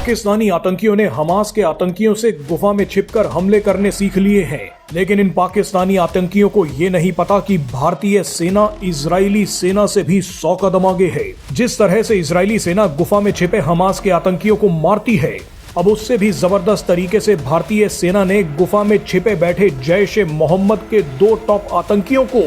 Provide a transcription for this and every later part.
पाकिस्तानी आतंकियों ने हमास के आतंकियों से गुफा में छिपकर हमले करने सीख लिए हैं, लेकिन इन पाकिस्तानी आतंकियों को ये नहीं पता कि भारतीय सेना इजरायली सेना से भी 100 कदम आगे है। जिस तरह से इजरायली सेना गुफा में छिपे हमास के आतंकियों को मारती है, अब उससे भी जबरदस्त तरीके से भारतीय सेना ने गुफा में छिपे बैठे जैश ए मोहम्मद के 2 टॉप आतंकियों को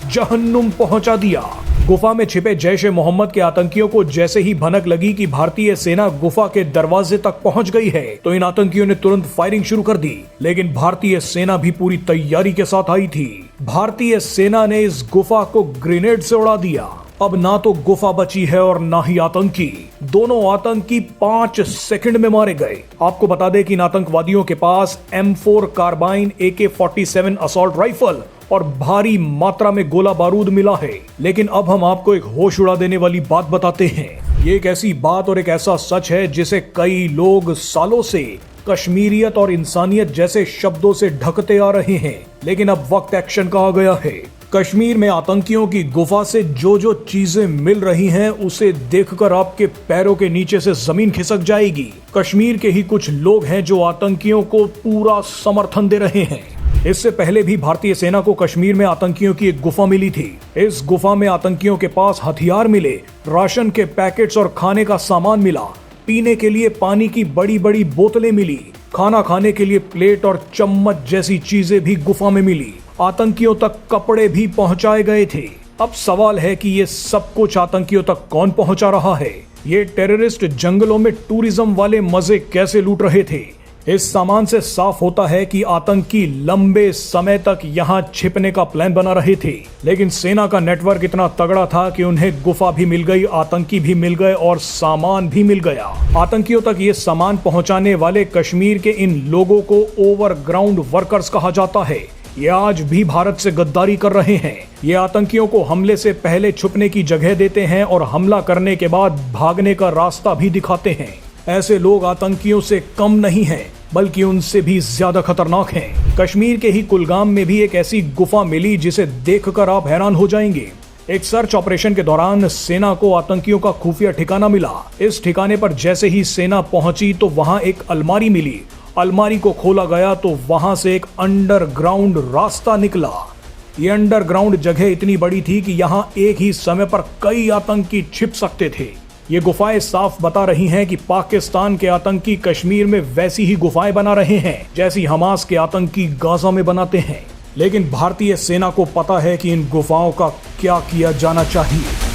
जहन्नुम पहुंचा दिया। गुफा में छिपे जैश ए मोहम्मद के आतंकियों को जैसे ही भनक लगी कि भारतीय सेना गुफा के दरवाजे तक पहुंच गई है, तो इन आतंकियों ने तुरंत फायरिंग शुरू कर दी। लेकिन भारतीय सेना भी पूरी तैयारी के साथ आई थी। भारतीय सेना ने इस गुफा को ग्रेनेड से उड़ा दिया। अब ना तो गुफा बची है और ना ही आतंकी। दोनों आतंकी 5 सेकंड में मारे गए। आपको बता दें कि इन आतंकवादियों के पास M4 carbene, AK-47 assault rifle और भारी मात्रा में गोला बारूद मिला है। लेकिन अब हम आपको एक होश उड़ा देने वाली बात बताते हैं। ये एक ऐसी बात और एक ऐसा सच है जिसे कई लोग सालों से कश्मीरियत और इंसानियत जैसे शब्दों से ढकते आ रहे हैं, लेकिन अब वक्त एक्शन का आ गया है। कश्मीर में आतंकियों की गुफा से जो जो चीजें मिल रही हैं, उसे देखकर आपके पैरों के नीचे से जमीन खिसक जाएगी। कश्मीर के ही कुछ लोग हैं जो आतंकियों को पूरा समर्थन दे रहे हैं। इससे पहले भी भारतीय सेना को कश्मीर में आतंकियों की एक गुफा मिली थी। इस गुफा में आतंकियों के पास हथियार मिले, राशन के पैकेट्स और खाने का सामान मिला, पीने के लिए पानी की बड़ी बड़ी बोतलें मिली, खाना खाने के लिए प्लेट और चम्मच जैसी चीजें भी गुफा में मिली। आतंकियों तक कपड़े भी पहुंचाए गए थे। अब सवाल है कि ये सब कुछ आतंकियों तक कौन पहुंचा रहा है? ये टेररिस्ट जंगलों में टूरिज्म वाले मजे कैसे लूट रहे थे? इस सामान से साफ होता है कि आतंकी लंबे समय तक यहाँ छिपने का प्लान बना रहे थे। लेकिन सेना का नेटवर्क इतना तगड़ा था कि उन्हें गुफा भी मिल गई, आतंकी भी मिल गए और सामान भी मिल गया। आतंकियों तक ये सामान पहुंचाने वाले कश्मीर के इन लोगों को ओवरग्राउंड वर्कर्स कहा जाता है। ये आज भी भारत से गद्दारी कर रहे हैं। ये आतंकियों को हमले से पहले छुपने की जगह देते हैं और हमला करने के बाद भागने का रास्ता भी दिखाते हैं। ऐसे लोग आतंकियों से कम नहीं हैं, बल्कि उनसे भी ज्यादा खतरनाक हैं। कश्मीर के ही कुलगाम में भी एक ऐसी गुफा मिली जिसे देखकर आप हैरान हो जाएंगे। एक सर्च ऑपरेशन के दौरान सेना को आतंकियों का खुफिया ठिकाना मिला। इस ठिकाने पर जैसे ही सेना पहुंची तो वहां एक अलमारी मिली। अलमारी को खोला गया तो वहां से एक अंडरग्राउंड रास्ता निकला। ये अंडरग्राउंड जगह इतनी बड़ी थी कि यहाँ एक ही समय पर कई आतंकी छिप सकते थे। ये गुफाएं साफ बता रही हैं कि पाकिस्तान के आतंकी कश्मीर में वैसी ही गुफाएं बना रहे हैं जैसी हमास के आतंकी गाजा में बनाते हैं। लेकिन भारतीय सेना को पता है कि इन गुफाओं का क्या किया जाना चाहिए।